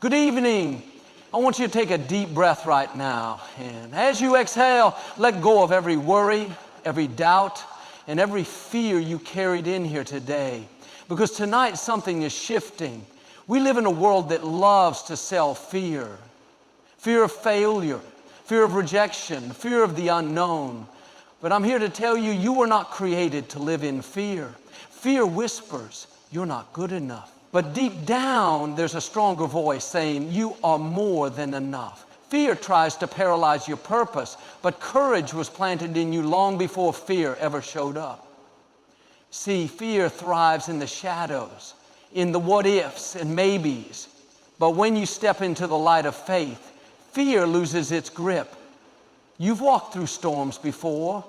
Good evening. I want you to take a deep breath right now. And as you exhale, let go of every worry, every doubt, and every fear you carried in here today. Because tonight something is shifting. We live in a world that loves to sell fear. Fear of failure, fear of rejection, fear of the unknown. But I'm here to tell you, you were not created to live in fear. Fear whispers, you're not good enough. But deep down, there's a stronger voice saying, you are more than enough. Fear tries to paralyze your purpose, but courage was planted in you long before fear ever showed up. See, fear thrives in the shadows, in the what ifs and maybes. But when you step into the light of faith, fear loses its grip. You've walked through storms before,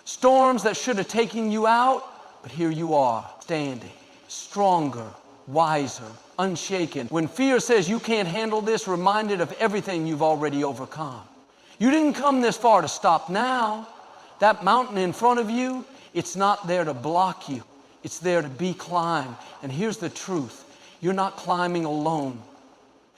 storms that should have taken you out, but here you are, standing, stronger, wiser, unshaken. When fear says you can't handle this, reminded of everything you've already overcome. You didn't come this far to stop now. That mountain in front of you, it's not there to block you. It's there to be climbed. And here's the truth. You're not climbing alone.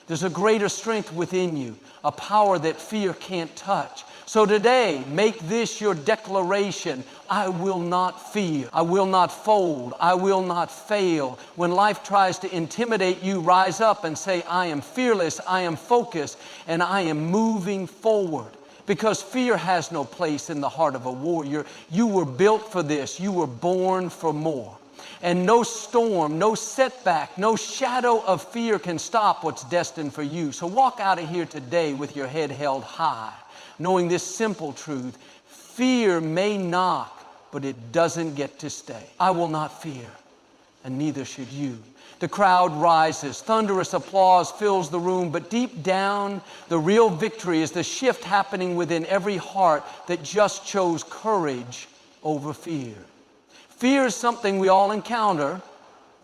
There's a greater strength within you, a power that fear can't touch. So today, make this your declaration. I will not fear. I will not fold. I will not fail. When life tries to intimidate you, rise up and say, I am fearless, I am focused, and I am moving forward. Because fear has no place in the heart of a warrior. You were built for this. You were born for more. And no storm, no setback, no shadow of fear can stop what's destined for you. So walk out of here today with your head held high, knowing this simple truth: fear may knock, but it doesn't get to stay. I will not fear, and neither should you. The crowd rises, thunderous applause fills the room, but deep down, the real victory is the shift happening within every heart that just chose courage over fear. Fear is something we all encounter.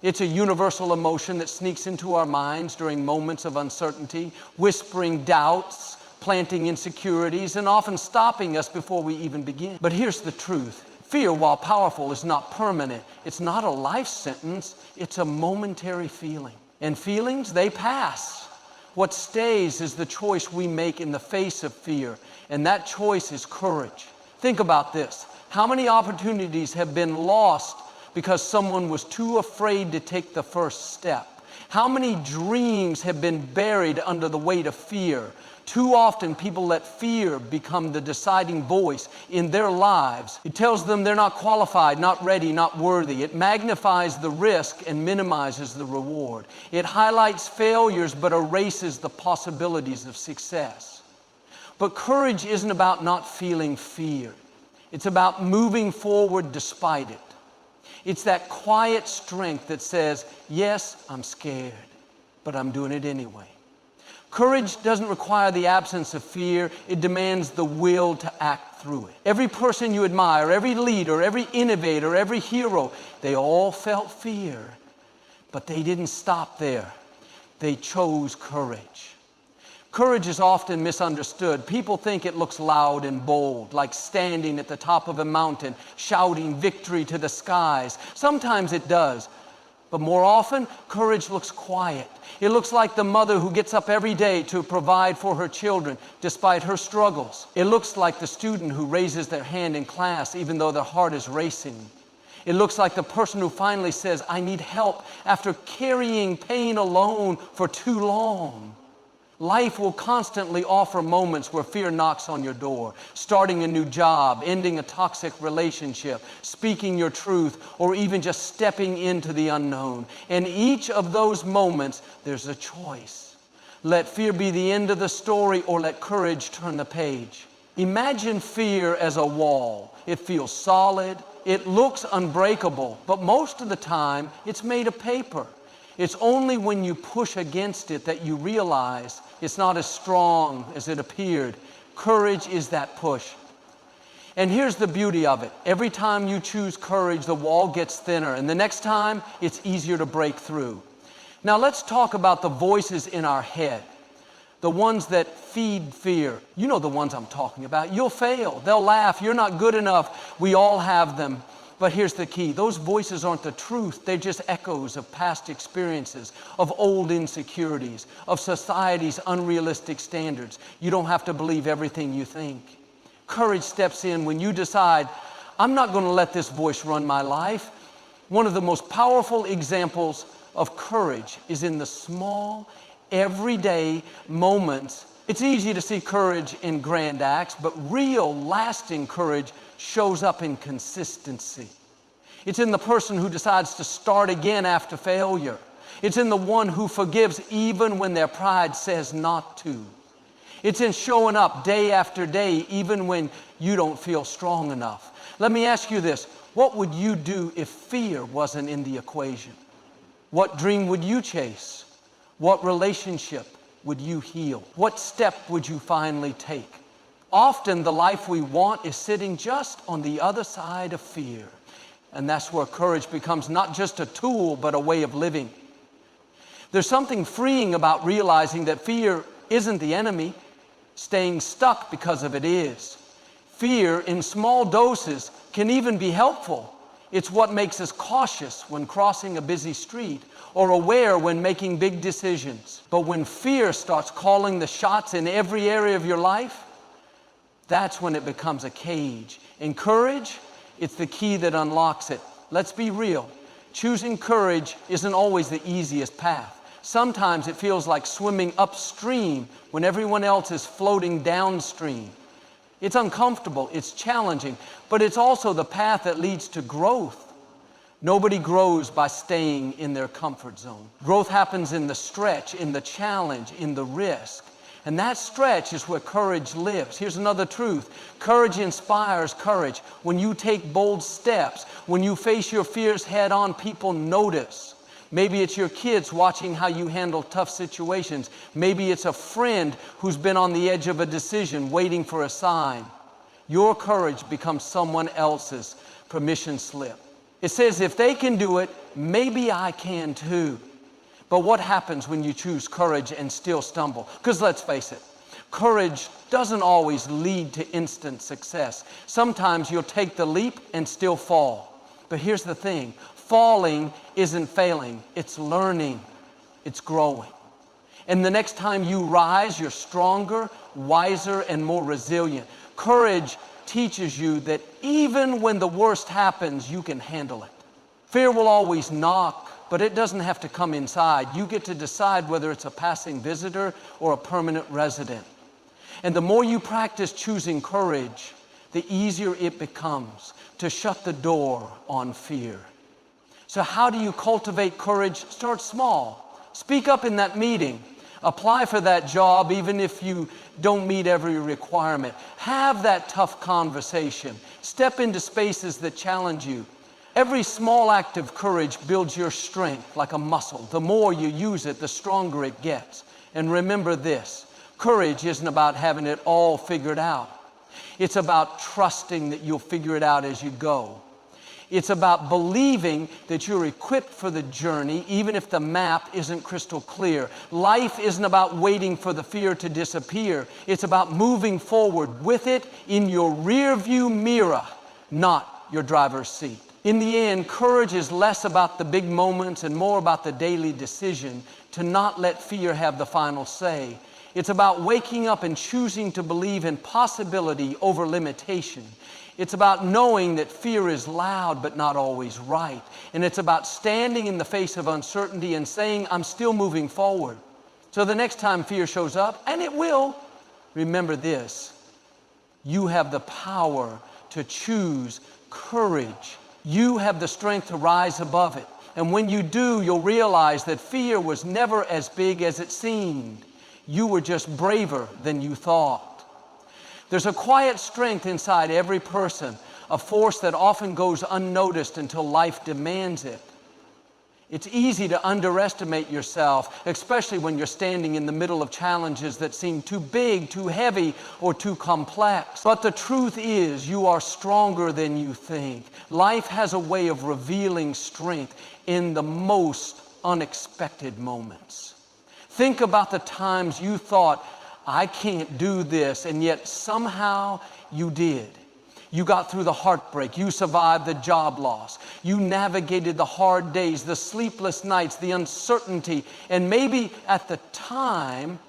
It's a universal emotion that sneaks into our minds during moments of uncertainty, whispering doubts, planting insecurities, and often stopping us before we even begin. But here's the truth. Fear, while powerful, is not permanent. It's not a life sentence. It's a momentary feeling. And feelings, they pass. What stays is the choice we make in the face of fear, and that choice is courage. Think about this. How many opportunities have been lost because someone was too afraid to take the first step? How many dreams have been buried under the weight of fear? Too often people let fear become the deciding voice in their lives. It tells them they're not qualified, not ready, not worthy. It magnifies the risk and minimizes the reward. It highlights failures but erases the possibilities of success. But courage isn't about not feeling fear. It's about moving forward despite it. It's that quiet strength that says, yes, I'm scared, but I'm doing it anyway. Courage doesn't require the absence of fear. It demands the will to act through it. Every person you admire, every leader, every innovator, every hero, they all felt fear, but they didn't stop there. They chose courage. Courage is often misunderstood. People think it looks loud and bold, like standing at the top of a mountain, shouting victory to the skies. Sometimes it does, but more often, courage looks quiet. It looks like the mother who gets up every day to provide for her children despite her struggles. It looks like the student who raises their hand in class even though their heart is racing. It looks like the person who finally says, I need help, after carrying pain alone for too long. Life will constantly offer moments where fear knocks on your door. Starting a new job, ending a toxic relationship, speaking your truth, or even just stepping into the unknown. And each of those moments, there's a choice. Let fear be the end of the story, or let courage turn the page. Imagine fear as a wall. It feels solid. It looks unbreakable, but most of the time, it's made of paper. It's only when you push against it that you realize it's not as strong as it appeared. Courage is that push. And here's the beauty of it. Every time you choose courage, the wall gets thinner, and the next time, it's easier to break through. Now let's talk about the voices in our head, the ones that feed fear. You know the ones I'm talking about. You'll fail. They'll laugh. You're not good enough. We all have them. But here's the key. Those voices aren't the truth. They're just echoes of past experiences, of old insecurities, of society's unrealistic standards. You don't have to believe everything you think. Courage steps in when you decide, I'm not going to let this voice run my life. One of the most powerful examples of courage is in the small, everyday moments. It's easy to see courage in grand acts, but real, lasting courage shows up in consistency. It's in the person who decides to start again after failure. It's in the one who forgives even when their pride says not to. It's in showing up day after day even when you don't feel strong enough. Let me ask you this. What would you do if fear wasn't in the equation? What dream would you chase? What relationship would you heal? What step would you finally take? Often the life we want is sitting just on the other side of fear. And that's where courage becomes not just a tool, but a way of living. There's something freeing about realizing that fear isn't the enemy. Staying stuck because of it is. Fear in small doses can even be helpful. It's what makes us cautious when crossing a busy street or aware when making big decisions. But when fear starts calling the shots in every area of your life, that's when it becomes a cage. And courage, it's the key that unlocks it. Let's be real. Choosing courage isn't always the easiest path. Sometimes it feels like swimming upstream when everyone else is floating downstream. It's uncomfortable, it's challenging, but it's also the path that leads to growth. Nobody grows by staying in their comfort zone. Growth happens in the stretch, in the challenge, in the risk. And that stretch is where courage lives. Here's another truth. Courage inspires courage. When you take bold steps, when you face your fears head on, people notice. Maybe it's your kids watching how you handle tough situations. Maybe it's a friend who's been on the edge of a decision, waiting for a sign. Your courage becomes someone else's permission slip. It says, if they can do it, maybe I can too. But what happens when you choose courage and still stumble? Because let's face it, courage doesn't always lead to instant success. Sometimes you'll take the leap and still fall. But here's the thing, falling isn't failing, it's learning, it's growing. And the next time you rise, you're stronger, wiser, and more resilient. Courage teaches you that even when the worst happens, you can handle it. Fear will always knock, but it doesn't have to come inside. You get to decide whether it's a passing visitor or a permanent resident. And the more you practice choosing courage, the easier it becomes to shut the door on fear. So how do you cultivate courage? Start small. Speak up in that meeting. Apply for that job even if you don't meet every requirement. Have that tough conversation. Step into spaces that challenge you. Every small act of courage builds your strength like a muscle. The more you use it, the stronger it gets. And remember this, courage isn't about having it all figured out. It's about trusting that you'll figure it out as you go. It's about believing that you're equipped for the journey, even if the map isn't crystal clear. Life isn't about waiting for the fear to disappear. It's about moving forward with it in your rear view mirror, not your driver's seat. In the end, courage is less about the big moments and more about the daily decision to not let fear have the final say. It's about waking up and choosing to believe in possibility over limitation. It's about knowing that fear is loud but not always right. And it's about standing in the face of uncertainty and saying, I'm still moving forward. So the next time fear shows up, and it will, remember this, you have the power to choose courage. You have the strength to rise above it. And when you do, you'll realize that fear was never as big as it seemed. You were just braver than you thought. There's a quiet strength inside every person, a force that often goes unnoticed until life demands it. It's easy to underestimate yourself, especially when you're standing in the middle of challenges that seem too big, too heavy, or too complex. But the truth is, you are stronger than you think. Life has a way of revealing strength in the most unexpected moments. Think about the times you thought, I can't do this, and yet somehow you did. You got through the heartbreak. You survived the job loss. You navigated the hard days, the sleepless nights, the uncertainty, and maybe at the time,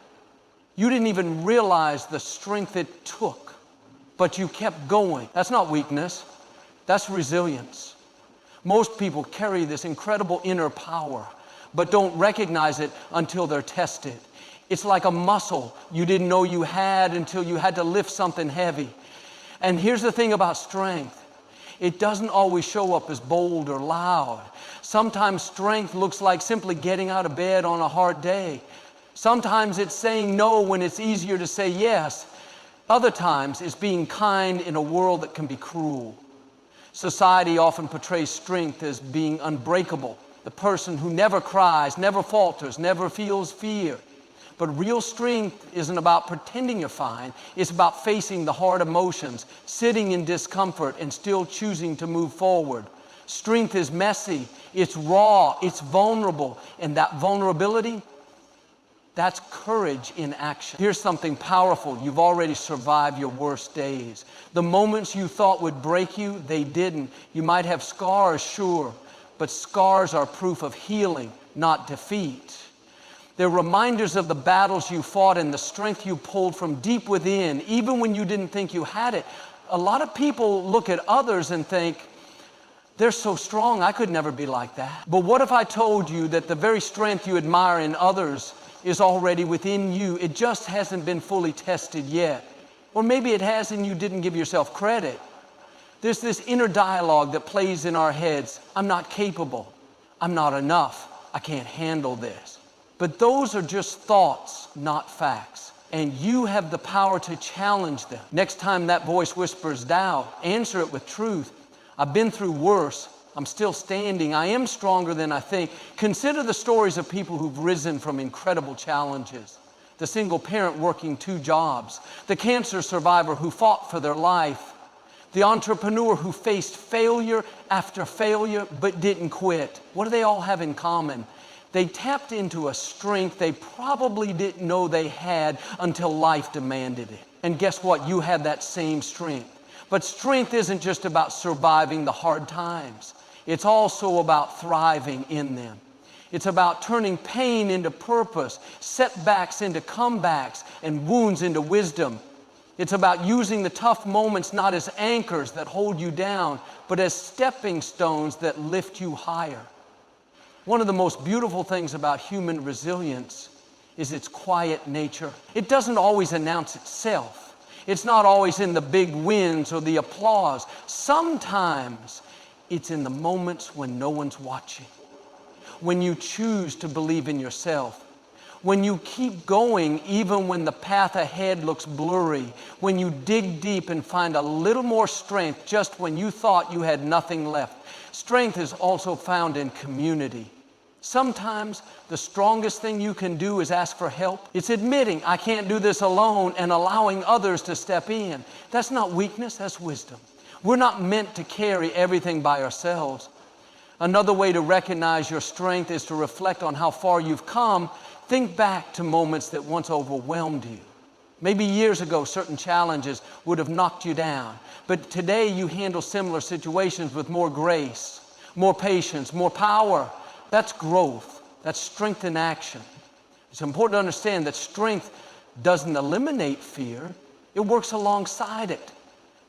you didn't even realize the strength it took, but you kept going. That's not weakness. That's resilience. Most people carry this incredible inner power, but don't recognize it until they're tested. It's like a muscle you didn't know you had until you had to lift something heavy. And here's the thing about strength. It doesn't always show up as bold or loud. Sometimes strength looks like simply getting out of bed on a hard day. Sometimes it's saying no when it's easier to say yes. Other times it's being kind in a world that can be cruel. Society often portrays strength as being unbreakable, the person who never cries, never falters, never feels fear. But real strength isn't about pretending you're fine. It's about facing the hard emotions, sitting in discomfort, and still choosing to move forward. Strength is messy, it's raw, it's vulnerable, and that vulnerability, that's courage in action. Here's something powerful. You've already survived your worst days. The moments you thought would break you, they didn't. You might have scars, sure, but scars are proof of healing, not defeat. They're reminders of the battles you fought and the strength you pulled from deep within, even when you didn't think you had it. A lot of people look at others and think, they're so strong, I could never be like that. But what if I told you that the very strength you admire in others is already within you? It just hasn't been fully tested yet. Or maybe it has and you didn't give yourself credit. There's this inner dialogue that plays in our heads. I'm not capable. I'm not enough. I can't handle this. But those are just thoughts, not facts. And you have the power to challenge them. Next time that voice whispers doubt, answer it with truth. I've been through worse. I'm still standing. I am stronger than I think. Consider the stories of people who've risen from incredible challenges. The single parent working 2 jobs. The cancer survivor who fought for their life. The entrepreneur who faced failure after failure but didn't quit. What do they all have in common? They tapped into a strength they probably didn't know they had until life demanded it. And guess what? You have that same strength. But strength isn't just about surviving the hard times. It's also about thriving in them. It's about turning pain into purpose, setbacks into comebacks, and wounds into wisdom. It's about using the tough moments not as anchors that hold you down, but as stepping stones that lift you higher. One of the most beautiful things about human resilience is its quiet nature. It doesn't always announce itself. It's not always in the big wins or the applause. Sometimes it's in the moments when no one's watching. When you choose to believe in yourself. When you keep going even when the path ahead looks blurry. When you dig deep and find a little more strength just when you thought you had nothing left. Strength is also found in community. Sometimes the strongest thing you can do is ask for help. It's admitting I can't do this alone and allowing others to step in. That's not weakness, that's wisdom. We're not meant to carry everything by ourselves. Another way to recognize your strength is to reflect on how far you've come. Think back to moments that once overwhelmed you. Maybe years ago, certain challenges would have knocked you down. But today you handle similar situations with more grace, more patience, more power. That's growth. That's strength in action. It's important to understand that strength doesn't eliminate fear. It works alongside it.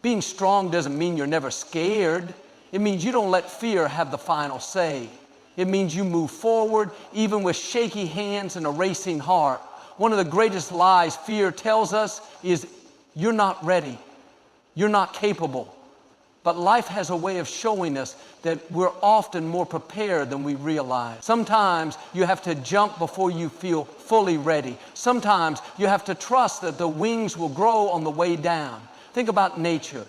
Being strong doesn't mean you're never scared. It means you don't let fear have the final say. It means you move forward even with shaky hands and a racing heart. One of the greatest lies fear tells us is you're not ready. You're not capable. But life has a way of showing us that we're often more prepared than we realize. Sometimes you have to jump before you feel fully ready. Sometimes you have to trust that the wings will grow on the way down. Think about nature.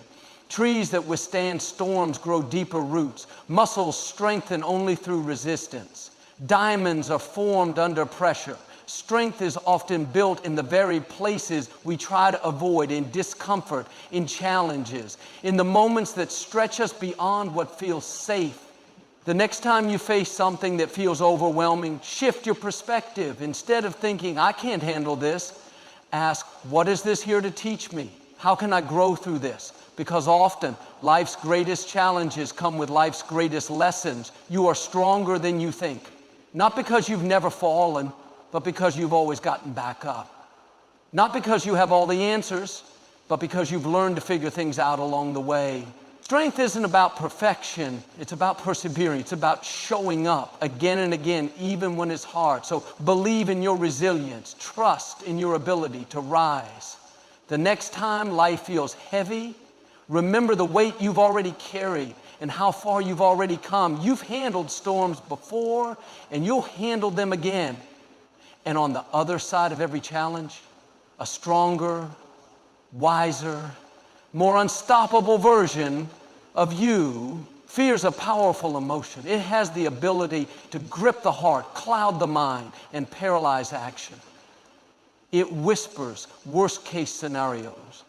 Trees that withstand storms grow deeper roots. Muscles strengthen only through resistance. Diamonds are formed under pressure. Strength is often built in the very places we try to avoid, in discomfort, in challenges, in the moments that stretch us beyond what feels safe. The next time you face something that feels overwhelming, shift your perspective. Instead of thinking, I can't handle this, ask, what is this here to teach me? How can I grow through this? Because often life's greatest challenges come with life's greatest lessons. You are stronger than you think. Not because you've never fallen, but because you've always gotten back up. Not because you have all the answers, but because you've learned to figure things out along the way. Strength isn't about perfection. It's about persevering. It's about showing up again and again, even when it's hard. So believe in your resilience. Trust in your ability to rise. The next time life feels heavy, remember the weight you've already carried and how far you've already come. You've handled storms before, and you'll handle them again. And on the other side of every challenge, a stronger, wiser, more unstoppable version of you. Fear's a powerful emotion. It has the ability to grip the heart, cloud the mind, and paralyze action. It whispers worst-case scenarios,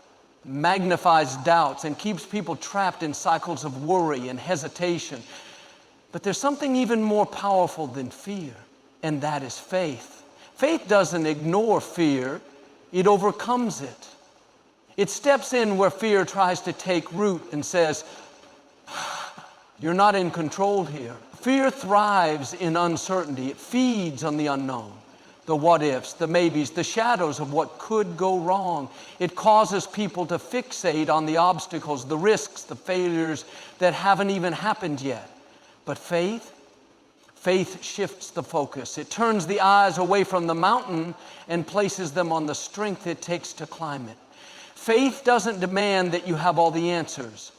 magnifies doubts, and keeps people trapped in cycles of worry and hesitation. But there's something even more powerful than fear, and that is faith. Faith doesn't ignore fear, it overcomes it. It steps in where fear tries to take root and says, you're not in control here. Fear thrives in uncertainty. It feeds on the unknown, the what-ifs, the maybes, the shadows of what could go wrong. It causes people to fixate on the obstacles, the risks, the failures that haven't even happened yet. But faith shifts the focus. It turns the eyes away from the mountain and places them on the strength it takes to climb it. Faith doesn't demand that you have all the answers.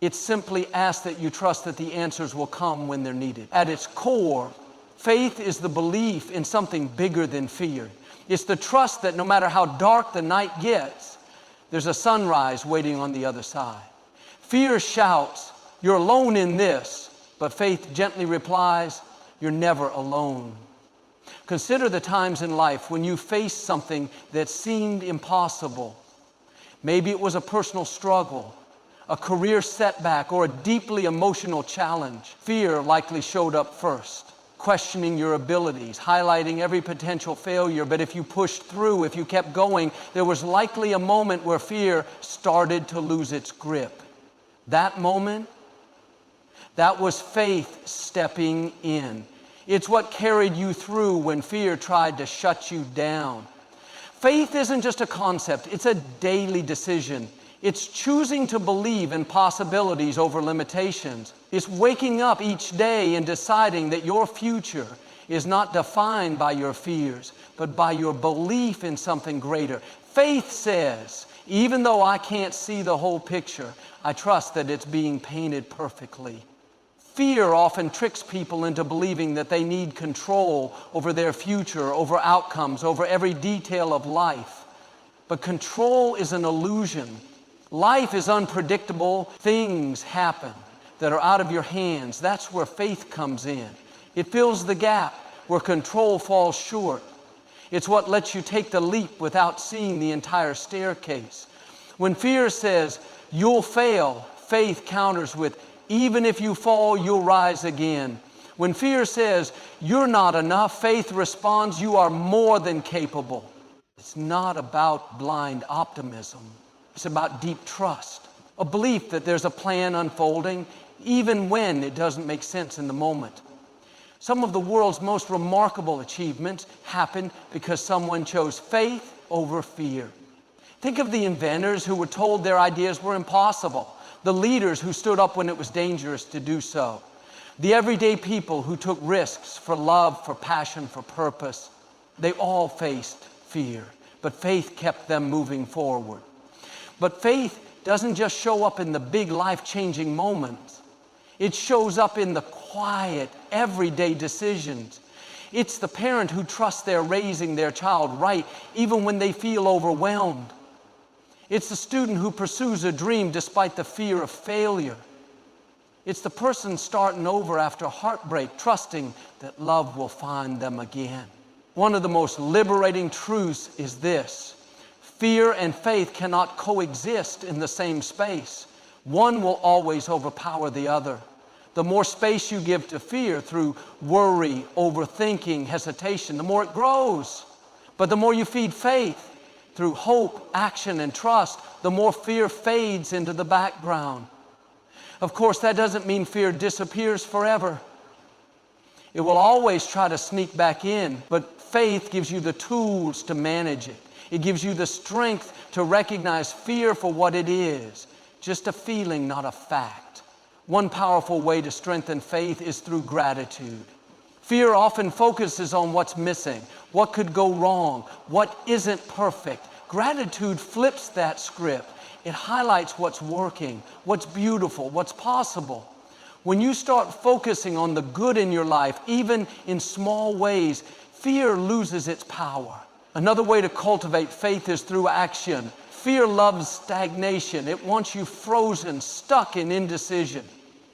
It simply asks that you trust that the answers will come when they're needed. At its core, faith is the belief in something bigger than fear. It's the trust that no matter how dark the night gets, there's a sunrise waiting on the other side. Fear shouts, you're alone in this, but faith gently replies, you're never alone. Consider the times in life when you faced something that seemed impossible. Maybe it was a personal struggle, a career setback, or a deeply emotional challenge. Fear likely showed up first, questioning your abilities, highlighting every potential failure. But if you pushed through, if you kept going, there was likely a moment where fear started to lose its grip. That moment, that was faith stepping in. It's what carried you through when fear tried to shut you down. Faith isn't just a concept, it's a daily decision. It's choosing to believe in possibilities over limitations. It's waking up each day and deciding that your future is not defined by your fears, but by your belief in something greater. Faith says, even though I can't see the whole picture, I trust that it's being painted perfectly. Fear often tricks people into believing that they need control over their future, over outcomes, over every detail of life. But control is an illusion. Life is unpredictable. Things happen that are out of your hands. That's where faith comes in. It fills the gap where control falls short. It's what lets you take the leap without seeing the entire staircase. When fear says, you'll fail, faith counters with, even if you fall, you'll rise again. When fear says, you're not enough, faith responds, you are more than capable. It's not about blind optimism. It's about deep trust, a belief that there's a plan unfolding, even when it doesn't make sense in the moment. Some of the world's most remarkable achievements happened because someone chose faith over fear. Think of the inventors who were told their ideas were impossible, the leaders who stood up when it was dangerous to do so, the everyday people who took risks for love, for passion, for purpose. They all faced fear, but faith kept them moving forward. But faith doesn't just show up in the big life-changing moments. It shows up in the quiet, everyday decisions. It's the parent who trusts they're raising their child right, even when they feel overwhelmed. It's the student who pursues a dream despite the fear of failure. It's the person starting over after heartbreak, trusting that love will find them again. One of the most liberating truths is this: fear and faith cannot coexist in the same space. One will always overpower the other. The more space you give to fear through worry, overthinking, hesitation, the more it grows. But the more you feed faith through hope, action, and trust, the more fear fades into the background. Of course, that doesn't mean fear disappears forever. It will always try to sneak back in, but faith gives you the tools to manage it. It gives you the strength to recognize fear for what it is, just a feeling, not a fact. One powerful way to strengthen faith is through gratitude. Fear often focuses on what's missing, what could go wrong, what isn't perfect. Gratitude flips that script. It highlights what's working, what's beautiful, what's possible. When you start focusing on the good in your life, even in small ways, fear loses its power. Another way to cultivate faith is through action. Fear loves stagnation. It wants you frozen, stuck in indecision.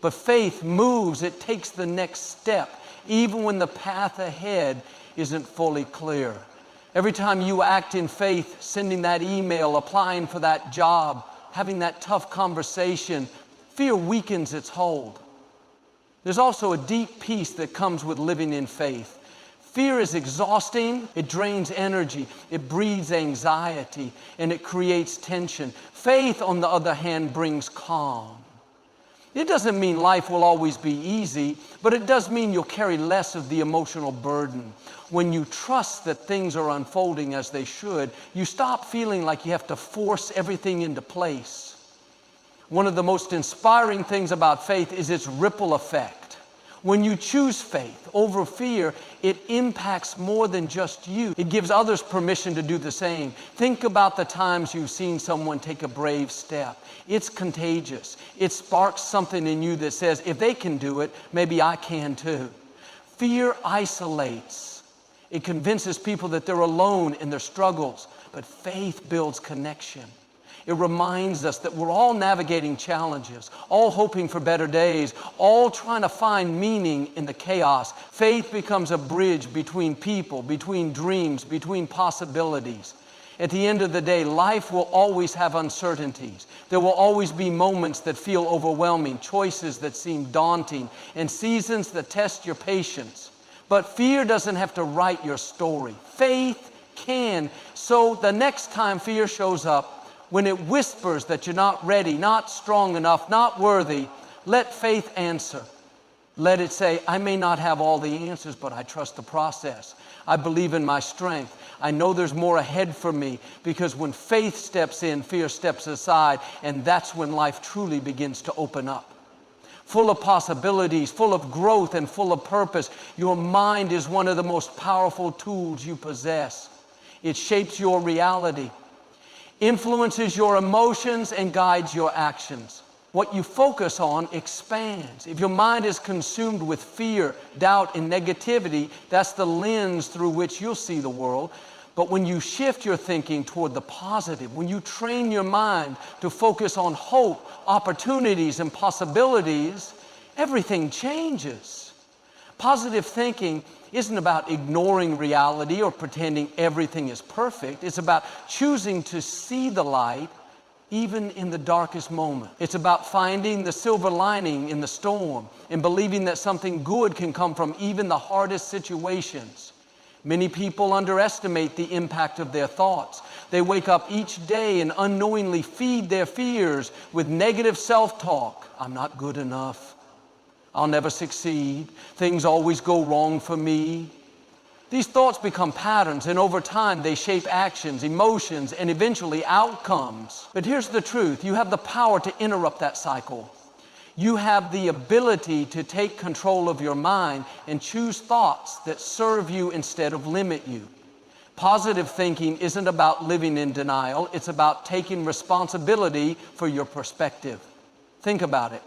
But faith moves. It takes the next step, even when the path ahead isn't fully clear. Every time you act in faith, sending that email, applying for that job, having that tough conversation, fear weakens its hold. There's also a deep peace that comes with living in faith. Fear is exhausting, it drains energy, it breeds anxiety, and it creates tension. Faith, on the other hand, brings calm. It doesn't mean life will always be easy, but it does mean you'll carry less of the emotional burden. When you trust that things are unfolding as they should, you stop feeling like you have to force everything into place. One of the most inspiring things about faith is its ripple effect. When you choose faith over fear, it impacts more than just you. It gives others permission to do the same. Think about the times you've seen someone take a brave step. It's contagious. It sparks something in you that says, if they can do it, maybe I can too. Fear isolates. It convinces people that they're alone in their struggles, but faith builds connection. It reminds us that we're all navigating challenges, all hoping for better days, all trying to find meaning in the chaos. Faith becomes a bridge between people, between dreams, between possibilities. At the end of the day, life will always have uncertainties. There will always be moments that feel overwhelming, choices that seem daunting, and seasons that test your patience. But fear doesn't have to write your story. Faith can. So the next time fear shows up, when it whispers that you're not ready, not strong enough, not worthy, let faith answer. Let it say, I may not have all the answers, but I trust the process. I believe in my strength. I know there's more ahead for me, because when faith steps in, fear steps aside, and that's when life truly begins to open up. Full of possibilities, full of growth, and full of purpose, your mind is one of the most powerful tools you possess. It shapes your reality, influences your emotions, and guides your actions. What you focus on expands. If your mind is consumed with fear, doubt, and negativity, that's the lens through which you'll see the world. But when you shift your thinking toward the positive, when you train your mind to focus on hope, opportunities, and possibilities, everything changes. Positive thinking isn't about ignoring reality or pretending everything is perfect. It's about choosing to see the light even in the darkest moment. It's about finding the silver lining in the storm and believing that something good can come from even the hardest situations. Many people underestimate the impact of their thoughts. They wake up each day and unknowingly feed their fears with negative self-talk. I'm not good enough. I'll never succeed. Things always go wrong for me. These thoughts become patterns, and over time they shape actions, emotions, and eventually outcomes. But here's the truth. You have the power to interrupt that cycle. You have the ability to take control of your mind and choose thoughts that serve you instead of limit you. Positive thinking isn't about living in denial. It's about taking responsibility for your perspective. Think about it.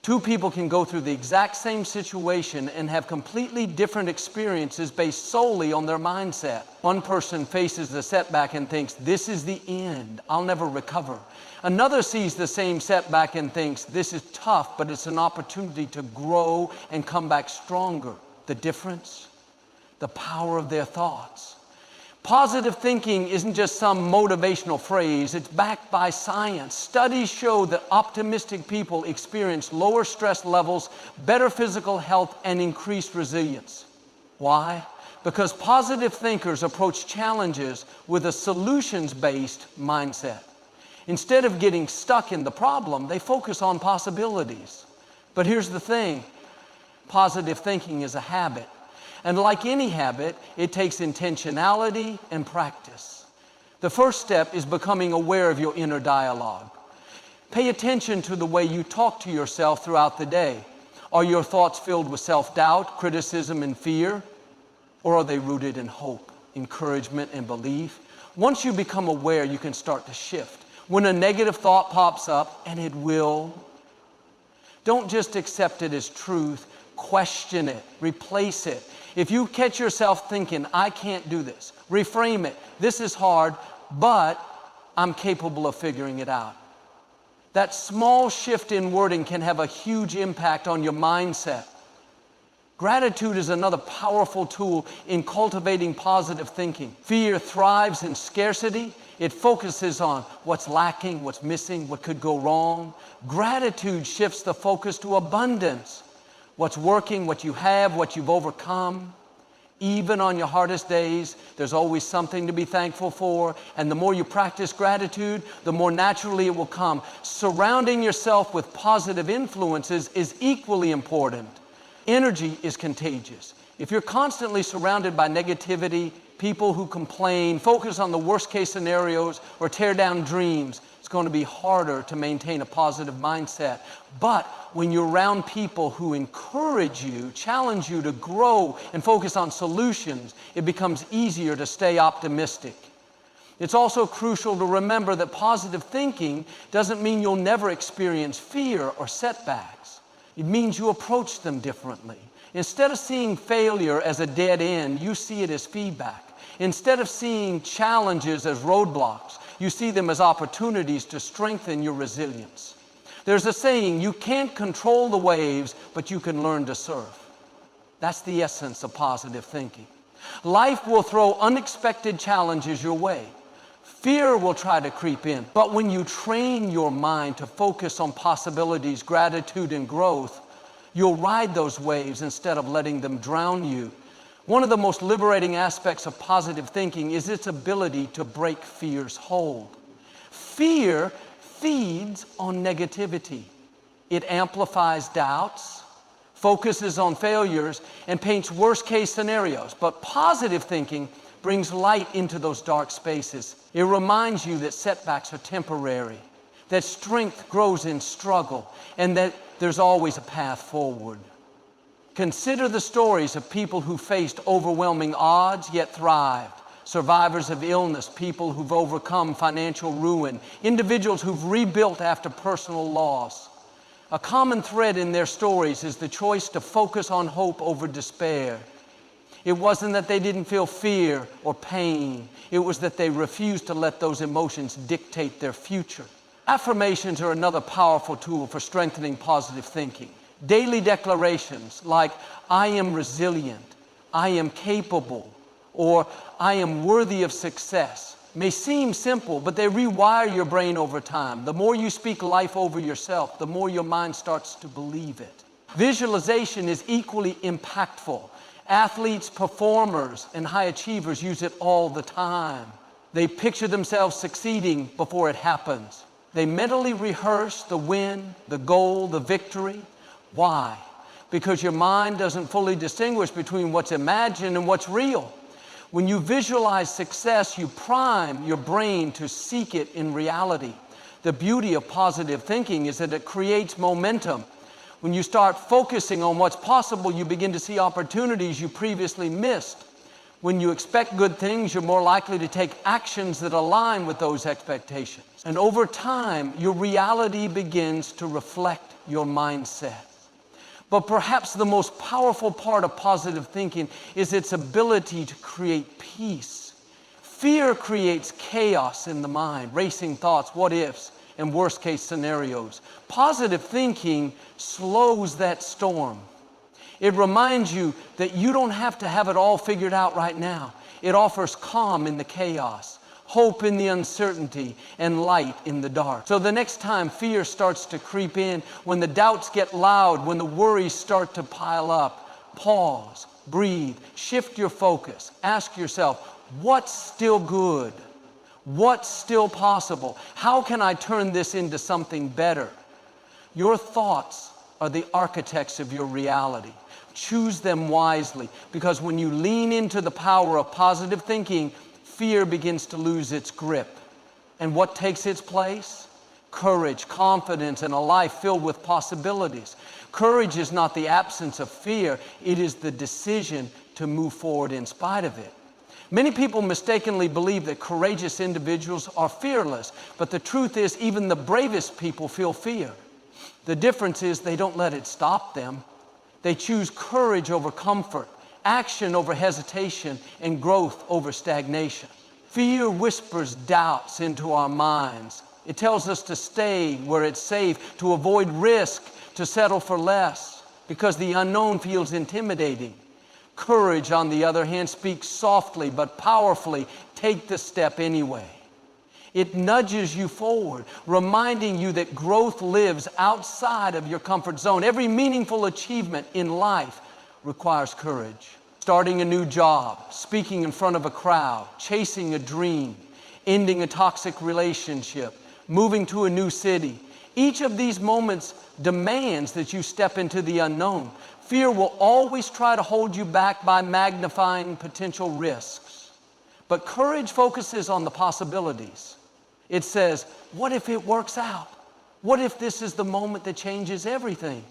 Two people can go through the exact same situation and have completely different experiences based solely on their mindset. One person faces the setback and thinks, this is the end, I'll never recover. Another sees the same setback and thinks, this is tough, but it's an opportunity to grow and come back stronger. The difference? The power of their thoughts. Positive thinking isn't just some motivational phrase. It's backed by science. Studies show that optimistic people experience lower stress levels, better physical health, and increased resilience. Why? Because positive thinkers approach challenges with a solutions-based mindset. Instead of getting stuck in the problem, they focus on possibilities. But here's the thing, positive thinking is a habit. And like any habit, it takes intentionality and practice. The first step is becoming aware of your inner dialogue. Pay attention to the way you talk to yourself throughout the day. Are your thoughts filled with self-doubt, criticism, and fear? Or are they rooted in hope, encouragement, and belief? Once you become aware, you can start to shift. When a negative thought pops up, and it will, don't just accept it as truth, question it, replace it. If you catch yourself thinking, I can't do this, reframe it. This is hard, but I'm capable of figuring it out. That small shift in wording can have a huge impact on your mindset. Gratitude is another powerful tool in cultivating positive thinking. Fear thrives in scarcity. It focuses on what's lacking, what's missing, what could go wrong. Gratitude shifts the focus to abundance. What's working, what you have, what you've overcome. Even on your hardest days, there's always something to be thankful for. And the more you practice gratitude, the more naturally it will come. Surrounding yourself with positive influences is equally important. Energy is contagious. If you're constantly surrounded by negativity, people who complain, focus on the worst case scenarios, or tear down dreams, it's going to be harder to maintain a positive mindset. But when you're around people who encourage you, challenge you to grow, and focus on solutions, it becomes easier to stay optimistic. It's also crucial to remember that positive thinking doesn't mean you'll never experience fear or setbacks. It means you approach them differently. Instead of seeing failure as a dead end, you see it as feedback. Instead of seeing challenges as roadblocks, you see them as opportunities to strengthen your resilience. There's a saying, you can't control the waves, but you can learn to surf. That's the essence of positive thinking. Life will throw unexpected challenges your way. Fear will try to creep in, but when you train your mind to focus on possibilities, gratitude, and growth, you'll ride those waves instead of letting them drown you. One of the most liberating aspects of positive thinking is its ability to break fear's hold. Fear feeds on negativity. It amplifies doubts, focuses on failures, and paints worst-case scenarios. But positive thinking brings light into those dark spaces. It reminds you that setbacks are temporary, that strength grows in struggle, and that there's always a path forward. Consider the stories of people who faced overwhelming odds yet thrived. Survivors of illness, people who've overcome financial ruin, individuals who've rebuilt after personal loss. A common thread in their stories is the choice to focus on hope over despair. It wasn't that they didn't feel fear or pain. It was that they refused to let those emotions dictate their future. Affirmations are another powerful tool for strengthening positive thinking. Daily declarations like, I am resilient, I am capable, or I am worthy of success may seem simple, but they rewire your brain over time. The more you speak life over yourself, the more your mind starts to believe it. Visualization is equally impactful. Athletes, performers, and high achievers use it all the time. They picture themselves succeeding before it happens. They mentally rehearse the win, the goal, the victory. Why? Because your mind doesn't fully distinguish between what's imagined and what's real. When you visualize success, you prime your brain to seek it in reality. The beauty of positive thinking is that it creates momentum. When you start focusing on what's possible, you begin to see opportunities you previously missed. When you expect good things, you're more likely to take actions that align with those expectations. And over time, your reality begins to reflect your mindset. But perhaps the most powerful part of positive thinking is its ability to create peace. Fear creates chaos in the mind, racing thoughts, what ifs, and worst case scenarios. Positive thinking slows that storm. It reminds you that you don't have to have it all figured out right now. It offers calm in the chaos, hope in the uncertainty, and light in the dark. So the next time fear starts to creep in, when the doubts get loud, when the worries start to pile up, pause, breathe, shift your focus. Ask yourself, what's still good? What's still possible? How can I turn this into something better? Your thoughts are the architects of your reality. Choose them wisely, because when you lean into the power of positive thinking, fear begins to lose its grip. And what takes its place? Courage, confidence, and a life filled with possibilities. Courage is not the absence of fear, it is the decision to move forward in spite of it. Many people mistakenly believe that courageous individuals are fearless, but the truth is even the bravest people feel fear. The difference is they don't let it stop them. They choose courage over comfort, action over hesitation, and growth over stagnation. Fear whispers doubts into our minds. It tells us to stay where it's safe, to avoid risk, to settle for less, because the unknown feels intimidating. Courage, on the other hand, speaks softly but powerfully. Take the step anyway. It nudges you forward, reminding you that growth lives outside of your comfort zone. Every meaningful achievement in life requires courage. Starting a new job, speaking in front of a crowd, chasing a dream, ending a toxic relationship, moving to a new city. Each of these moments demands that you step into the unknown. Fear will always try to hold you back by magnifying potential risks. But courage focuses on the possibilities. It says, what if it works out? What if this is the moment that changes everything?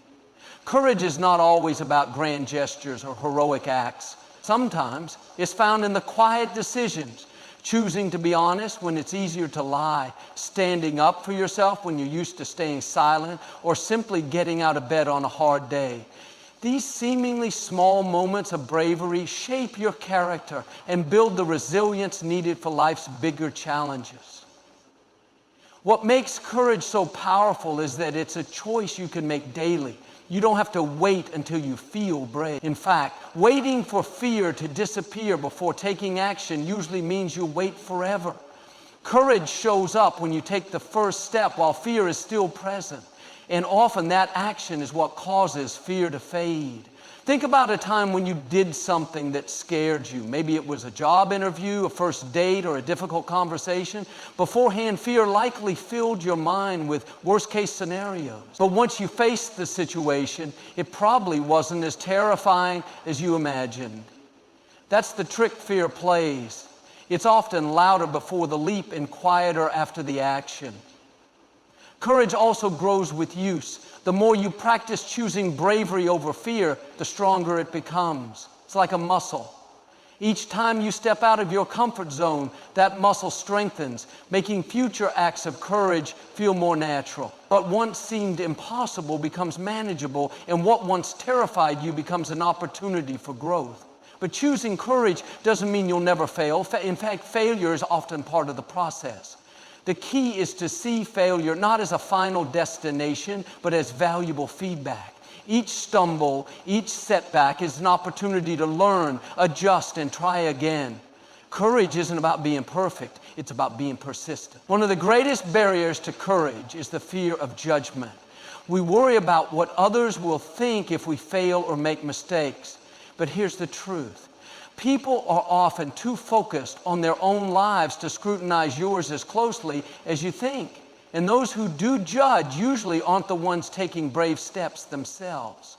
Courage is not always about grand gestures or heroic acts. Sometimes it's found in the quiet decisions, choosing to be honest when it's easier to lie, standing up for yourself when you're used to staying silent, or simply getting out of bed on a hard day. These seemingly small moments of bravery shape your character and build the resilience needed for life's bigger challenges. What makes courage so powerful is that it's a choice you can make daily. You don't have to wait until you feel brave. In fact, waiting for fear to disappear before taking action usually means you'll wait forever. Courage shows up when you take the first step while fear is still present. And often that action is what causes fear to fade. Think about a time when you did something that scared you. Maybe it was a job interview, a first date, or a difficult conversation. Beforehand, fear likely filled your mind with worst-case scenarios. But once you faced the situation, it probably wasn't as terrifying as you imagined. That's the trick fear plays. It's often louder before the leap and quieter after the action. Courage also grows with use. The more you practice choosing bravery over fear, the stronger it becomes. It's like a muscle. Each time you step out of your comfort zone, that muscle strengthens, making future acts of courage feel more natural. What once seemed impossible becomes manageable, and what once terrified you becomes an opportunity for growth. But choosing courage doesn't mean you'll never fail. In fact, failure is often part of the process. The key is to see failure not as a final destination, but as valuable feedback. Each stumble, each setback is an opportunity to learn, adjust, and try again. Courage isn't about being perfect, it's about being persistent. One of the greatest barriers to courage is the fear of judgment. We worry about what others will think if we fail or make mistakes. But here's the truth. People are often too focused on their own lives to scrutinize yours as closely as you think. And those who do judge usually aren't the ones taking brave steps themselves.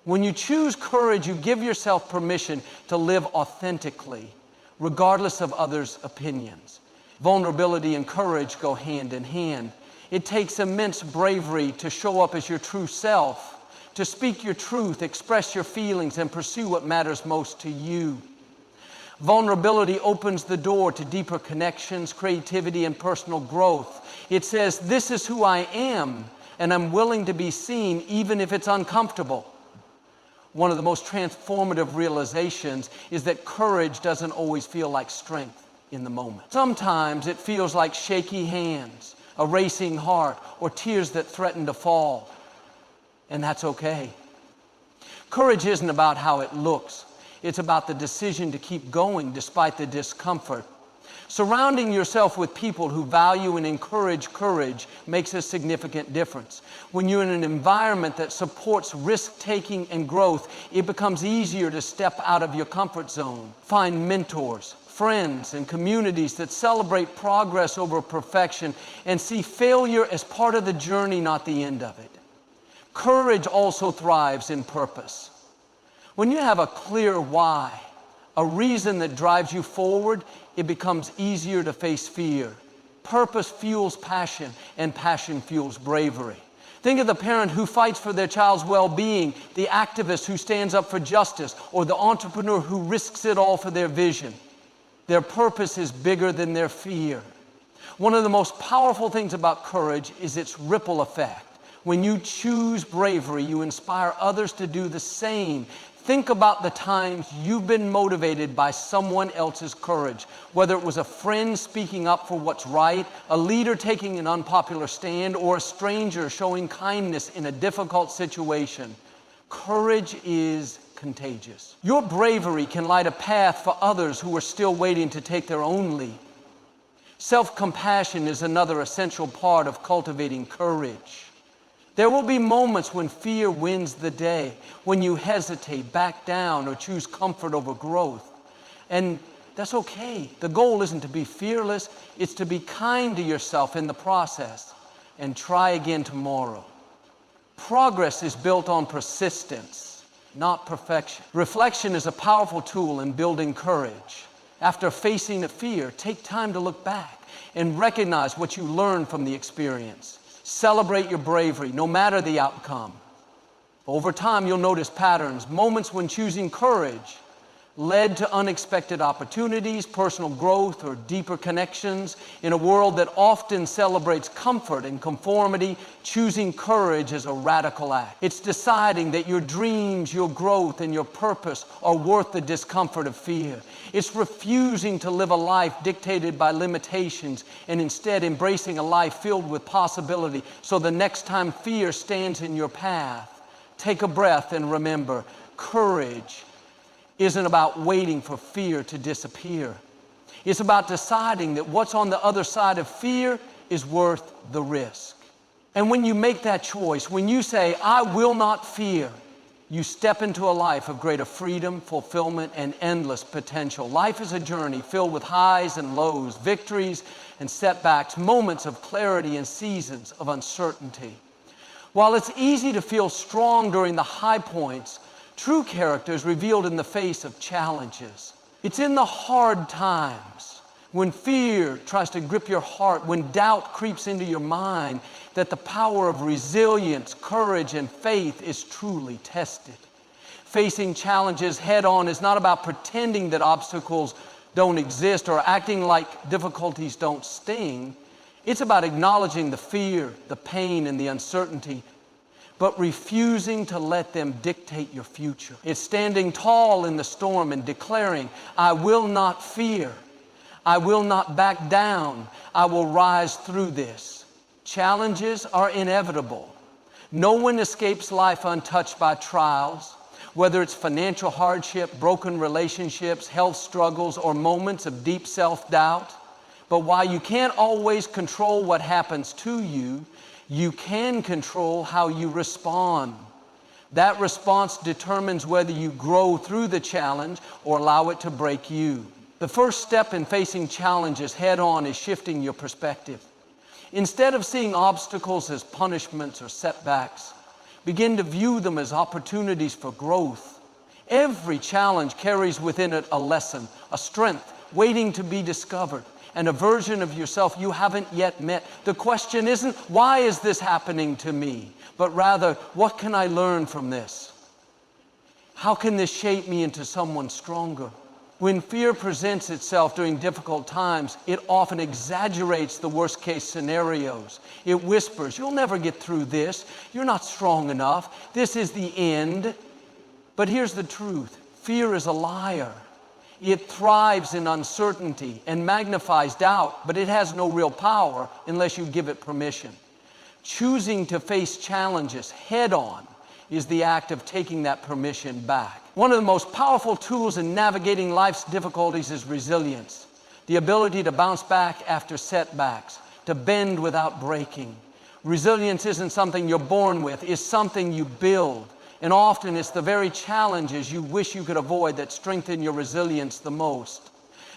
When you choose courage, you give yourself permission to live authentically, regardless of others' opinions. Vulnerability and courage go hand in hand. It takes immense bravery to show up as your true self, to speak your truth, express your feelings, and pursue what matters most to you. Vulnerability opens the door to deeper connections, creativity, and personal growth. It says, this is who I am, and I'm willing to be seen even if it's uncomfortable. One of the most transformative realizations is that courage doesn't always feel like strength in the moment. Sometimes it feels like shaky hands, a racing heart, or tears that threaten to fall. And that's okay. Courage isn't about how it looks. It's about the decision to keep going despite the discomfort. Surrounding yourself with people who value and encourage courage makes a significant difference. When you're in an environment that supports risk-taking and growth, it becomes easier to step out of your comfort zone. Find mentors, friends, and communities that celebrate progress over perfection and see failure as part of the journey, not the end of it. Courage also thrives in purpose. When you have a clear why, a reason that drives you forward, it becomes easier to face fear. Purpose fuels passion, and passion fuels bravery. Think of the parent who fights for their child's well-being, the activist who stands up for justice, or the entrepreneur who risks it all for their vision. Their purpose is bigger than their fear. One of the most powerful things about courage is its ripple effect. When you choose bravery, you inspire others to do the same. Think about the times you've been motivated by someone else's courage, whether it was a friend speaking up for what's right, a leader taking an unpopular stand, or a stranger showing kindness in a difficult situation. Courage is contagious. Your bravery can light a path for others who are still waiting to take their own leap. Self-compassion is another essential part of cultivating courage. There will be moments when fear wins the day, when you hesitate, back down, or choose comfort over growth. And that's okay. The goal isn't to be fearless, it's to be kind to yourself in the process and try again tomorrow. Progress is built on persistence, not perfection. Reflection is a powerful tool in building courage. After facing a fear, take time to look back and recognize what you learned from the experience. Celebrate your bravery, no matter the outcome. Over time, you'll notice patterns, moments when choosing courage led to unexpected opportunities, personal growth, or deeper connections. In a world that often celebrates comfort and conformity, choosing courage is a radical act. It's deciding that your dreams, your growth, and your purpose are worth the discomfort of fear. It's refusing to live a life dictated by limitations and instead embracing a life filled with possibility. So the next time fear stands in your path, take a breath and remember, courage isn't about waiting for fear to disappear. It's about deciding that what's on the other side of fear is worth the risk. And when you make that choice, when you say, I will not fear, you step into a life of greater freedom, fulfillment, and endless potential. Life is a journey filled with highs and lows, victories and setbacks, moments of clarity and seasons of uncertainty. While it's easy to feel strong during the high points, true character is revealed in the face of challenges. It's in the hard times, when fear tries to grip your heart, when doubt creeps into your mind, that the power of resilience, courage, and faith is truly tested. Facing challenges head-on is not about pretending that obstacles don't exist or acting like difficulties don't sting. It's about acknowledging the fear, the pain, and the uncertainty, but refusing to let them dictate your future. It's standing tall in the storm and declaring, I will not fear. I will not back down. I will rise through this. Challenges are inevitable. No one escapes life untouched by trials, whether it's financial hardship, broken relationships, health struggles, or moments of deep self-doubt. But while you can't always control what happens to you, you can control how you respond. That response determines whether you grow through the challenge or allow it to break you. The first step in facing challenges head-on is shifting your perspective. Instead of seeing obstacles as punishments or setbacks, begin to view them as opportunities for growth. Every challenge carries within it a lesson, a strength waiting to be discovered, and a version of yourself you haven't yet met. The question isn't, why is this happening to me? But rather, what can I learn from this? How can this shape me into someone stronger? When fear presents itself during difficult times, it often exaggerates the worst-case scenarios. It whispers, you'll never get through this. You're not strong enough. This is the end. But here's the truth. Fear is a liar. It thrives in uncertainty and magnifies doubt, but it has no real power unless you give it permission. Choosing to face challenges head-on is the act of taking that permission back. One of the most powerful tools in navigating life's difficulties is resilience. the ability to bounce back after setbacks, to bend without breaking. Resilience isn't something you're born with, it's something you build. And often it's the very challenges you wish you could avoid that strengthen your resilience the most.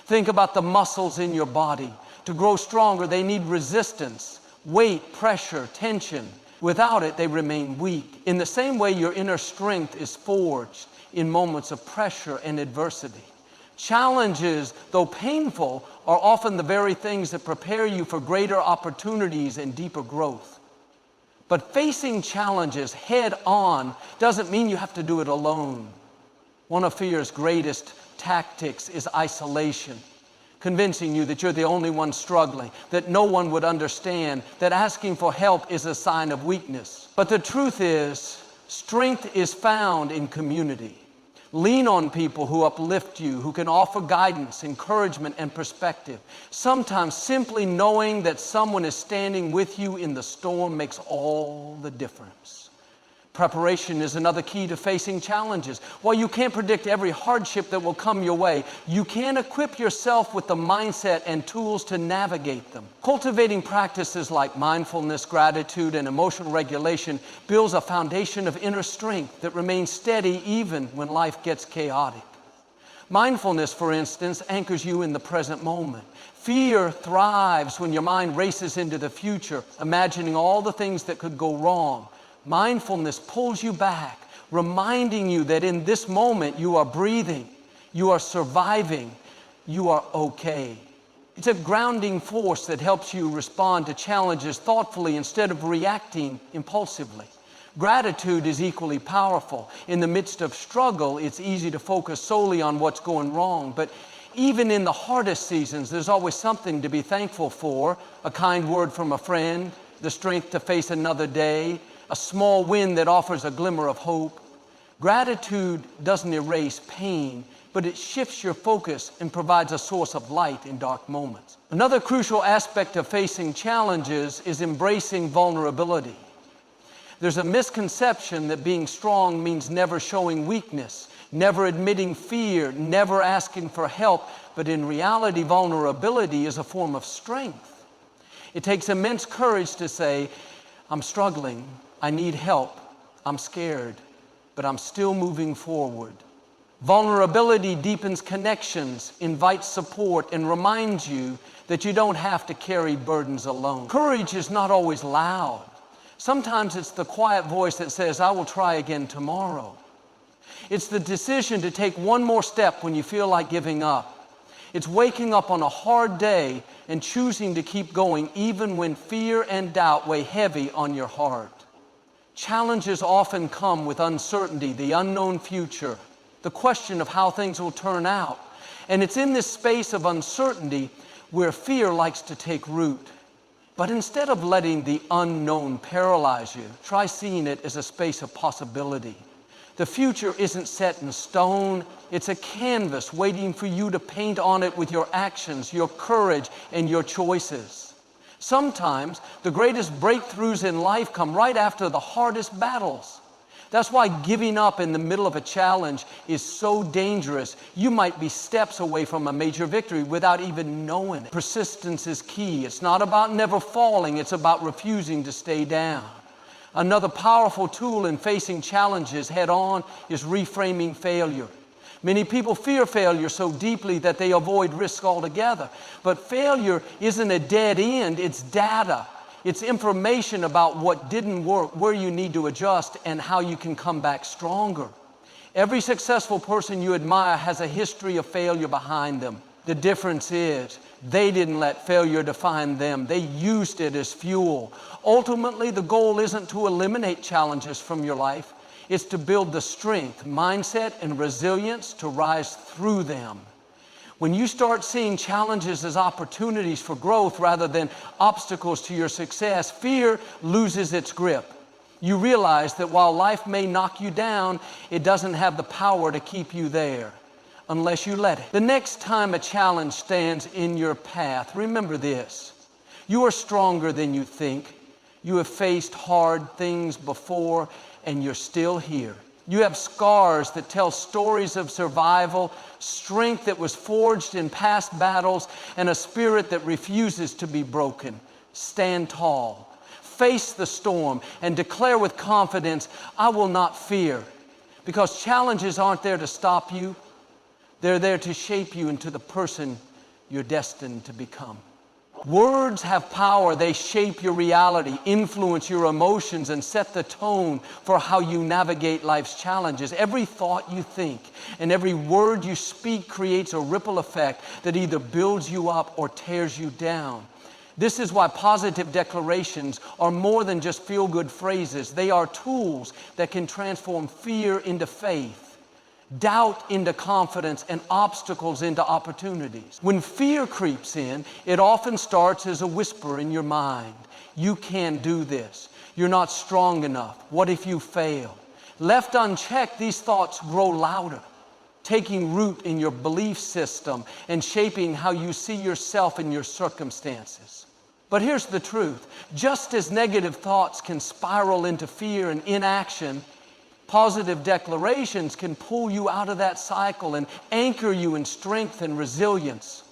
Think about the muscles in your body. To grow stronger, they need resistance, weight, pressure, tension. Without it, they remain weak. In the same way, your inner strength is forged in moments of pressure and adversity. Challenges, though painful, are often the very things that prepare you for greater opportunities and deeper growth. But facing challenges head on doesn't mean you have to do it alone. One of fear's greatest tactics is isolation, convincing you that you're the only one struggling, that no one would understand, that asking for help is a sign of weakness. But the truth is, strength is found in community. Lean on people who uplift you, who can offer guidance, encouragement, and perspective. Sometimes simply knowing that someone is standing with you in the storm makes all the difference. Preparation is another key to facing challenges. While you can't predict every hardship that will come your way, you can equip yourself with the mindset and tools to navigate them. Cultivating practices like mindfulness, gratitude, and emotional regulation builds a foundation of inner strength that remains steady even when life gets chaotic. Mindfulness, for instance, anchors you in the present moment. Fear thrives when your mind races into the future, imagining all the things that could go wrong. Mindfulness pulls you back, reminding you that in this moment you are breathing, you are surviving, you are okay. It's a grounding force that helps you respond to challenges thoughtfully instead of reacting impulsively. Gratitude is equally powerful. In the midst of struggle, it's easy to focus solely on what's going wrong, but even in the hardest seasons, there's always something to be thankful for. A kind word from a friend, the strength to face another day, a small win that offers a glimmer of hope. Gratitude doesn't erase pain, but it shifts your focus and provides a source of light in dark moments. Another crucial aspect of facing challenges is embracing vulnerability. There's a misconception that being strong means never showing weakness, never admitting fear, never asking for help, but in reality, vulnerability is a form of strength. It takes immense courage to say, I'm struggling, I need help, I'm scared, but I'm still moving forward. Vulnerability deepens connections, invites support, and reminds you that you don't have to carry burdens alone. Courage is not always loud. Sometimes it's the quiet voice that says, I will try again tomorrow. It's the decision to take one more step when you feel like giving up. It's waking up on a hard day and choosing to keep going even when fear and doubt weigh heavy on your heart. Challenges often come with uncertainty, the unknown future, the question of how things will turn out. And it's in this space of uncertainty where fear likes to take root. But instead of letting the unknown paralyze you, try seeing it as a space of possibility. The future isn't set in stone, it's a canvas waiting for you to paint on it with your actions, your courage, and your choices. Sometimes the greatest breakthroughs in life come right after the hardest battles. That's why giving up in the middle of a challenge is so dangerous. You might be steps away from a major victory without even knowing it. Persistence is key. It's not about never falling, it's about refusing to stay down. Another powerful tool in facing challenges head on is reframing failure. Many people fear failure so deeply that they avoid risk altogether. But failure isn't a dead end, it's data. It's information about what didn't work, where you need to adjust, and how you can come back stronger. Every successful person you admire has a history of failure behind them. The difference is they didn't let failure define them. They used it as fuel. Ultimately, the goal isn't to eliminate challenges from your life. It's to build the strength, mindset, and resilience to rise through them. When you start seeing challenges as opportunities for growth rather than obstacles to your success, fear loses its grip. You realize that while life may knock you down, it doesn't have the power to keep you there unless you let it. The next time a challenge stands in your path, remember this. You are stronger than you think. You have faced hard things before, and you're still here. You have scars that tell stories of survival, strength that was forged in past battles, and a spirit that refuses to be broken. Stand tall. Face the storm and declare with confidence, I will not fear. Because challenges aren't there to stop you. They're there to shape you into the person you're destined to become. Words have power. They shape your reality, influence your emotions, and set the tone for how you navigate life's challenges. Every thought you think and every word you speak creates a ripple effect that either builds you up or tears you down. This is why positive declarations are more than just feel-good phrases. They are tools that can transform fear into faith, doubt into confidence, and obstacles into opportunities. When fear creeps in, it often starts as a whisper in your mind. You can't do this. You're not strong enough. What if you fail? Left unchecked, these thoughts grow louder, taking root in your belief system and shaping how you see yourself and your circumstances. But here's the truth. Just as negative thoughts can spiral into fear and inaction, positive declarations can pull you out of that cycle and anchor you in strength and resilience.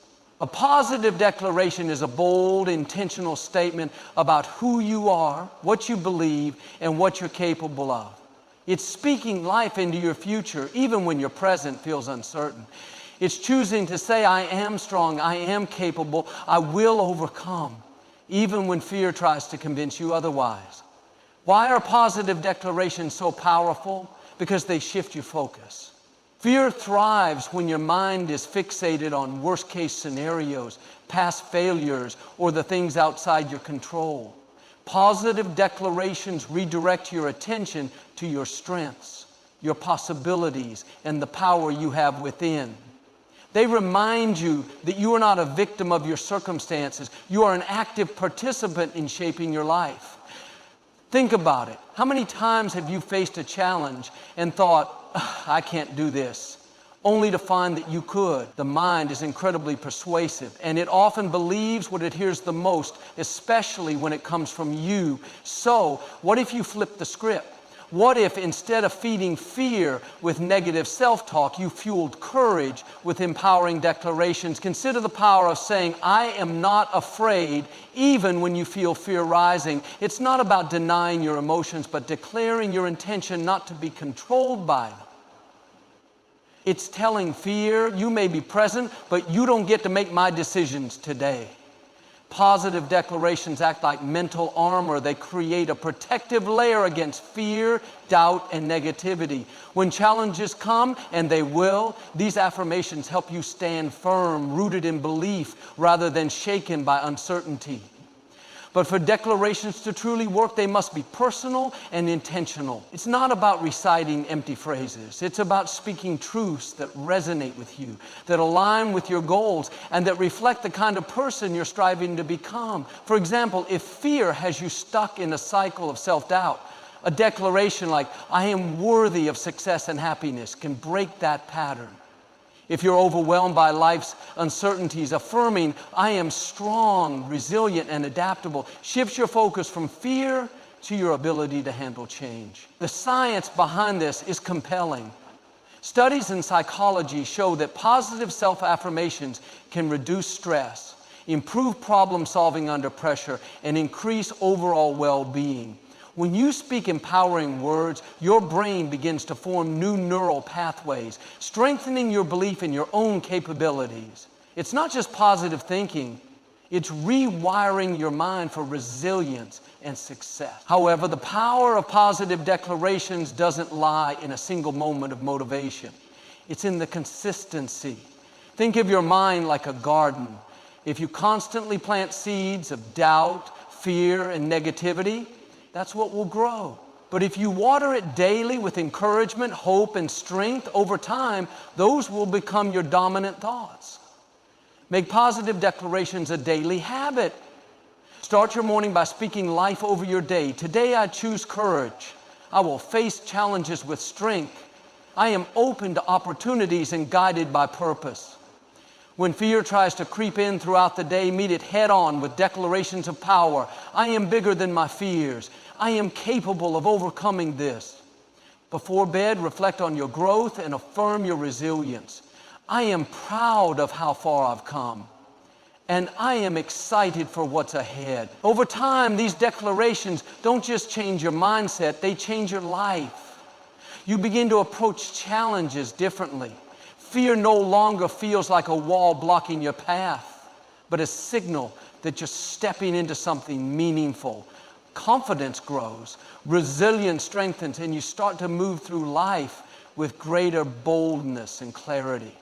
A positive declaration is a bold, intentional statement about who you are, what you believe, and what you're capable of. It's speaking life into your future, even when your present feels uncertain. It's choosing to say, I am strong, I am capable, I will overcome, even when fear tries to convince you otherwise. Why are positive declarations so powerful? Because they shift your focus. Fear thrives when your mind is fixated on worst-case scenarios, past failures, or the things outside your control. Positive declarations redirect your attention to your strengths, your possibilities, and the power you have within. They remind you that you are not a victim of your circumstances. You are an active participant in shaping your life. Think about it. How many times have you faced a challenge and thought, I can't do this, only to find that you could? The mind is incredibly persuasive, and it often believes what it hears the most, especially when it comes from you. So, what if you flip the script? What if instead of feeding fear with negative self-talk, you fueled courage with empowering declarations? Consider the power of saying, I am not afraid, even when you feel fear rising. It's not about denying your emotions, but declaring your intention not to be controlled by them. It's telling fear, you may be present, but you don't get to make my decisions today. Positive declarations act like mental armor. They create a protective layer against fear, doubt, and negativity. When challenges come, and they will, these affirmations help you stand firm, rooted in belief, rather than shaken by uncertainty. But for declarations to truly work, they must be personal and intentional. It's not about reciting empty phrases. It's about speaking truths that resonate with you, that align with your goals, and that reflect the kind of person you're striving to become. For example, if fear has you stuck in a cycle of self-doubt, a declaration like, I am worthy of success and happiness, can break that pattern. If you're overwhelmed by life's uncertainties, affirming, I am strong, resilient, and adaptable, shifts your focus from fear to your ability to handle change. The science behind this is compelling. Studies in psychology show that positive self-affirmations can reduce stress, improve problem solving under pressure, and increase overall well-being. When you speak empowering words, your brain begins to form new neural pathways, strengthening your belief in your own capabilities. It's not just positive thinking, it's rewiring your mind for resilience and success. However, the power of positive declarations doesn't lie in a single moment of motivation. It's in the consistency. Think of your mind like a garden. If you constantly plant seeds of doubt, fear, and negativity, that's what will grow. But if you water it daily with encouragement, hope, and strength, over time, those will become your dominant thoughts. Make positive declarations a daily habit. Start your morning by speaking life over your day. Today I choose courage. I will face challenges with strength. I am open to opportunities and guided by purpose. When fear tries to creep in throughout the day, meet it head on with declarations of power. I am bigger than my fears. I am capable of overcoming this. Before bed, reflect on your growth and affirm your resilience. I am proud of how far I've come, and I am excited for what's ahead. Over time, these declarations don't just change your mindset, they change your life. You begin to approach challenges differently. Fear no longer feels like a wall blocking your path, but a signal that you're stepping into something meaningful. Confidence grows, resilience strengthens, and you start to move through life with greater boldness and clarity.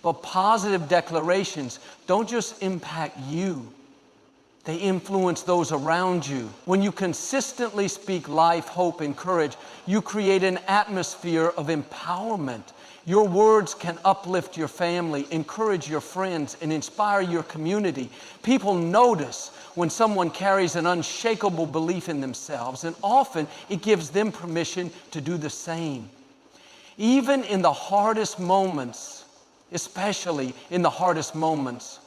But positive declarations don't just impact you, they influence those around you. When you consistently speak life, hope, and courage, you create an atmosphere of empowerment. Your words can uplift your family, encourage your friends, and inspire your community. People notice when someone carries an unshakable belief in themselves, and often it gives them permission to do the same. Even in the hardest moments, especially in the hardest moments,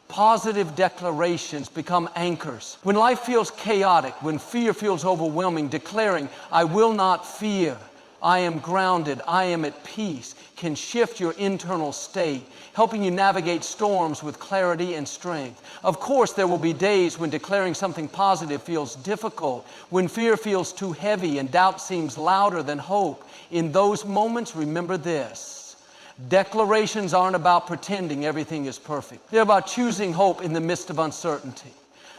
positive declarations become anchors. When life feels chaotic, when fear feels overwhelming, declaring, I will not fear, I am grounded, I am at peace, can shift your internal state, helping you navigate storms with clarity and strength. Of course, there will be days when declaring something positive feels difficult, when fear feels too heavy and doubt seems louder than hope. In those moments, remember this: declarations aren't about pretending everything is perfect. They're about choosing hope in the midst of uncertainty.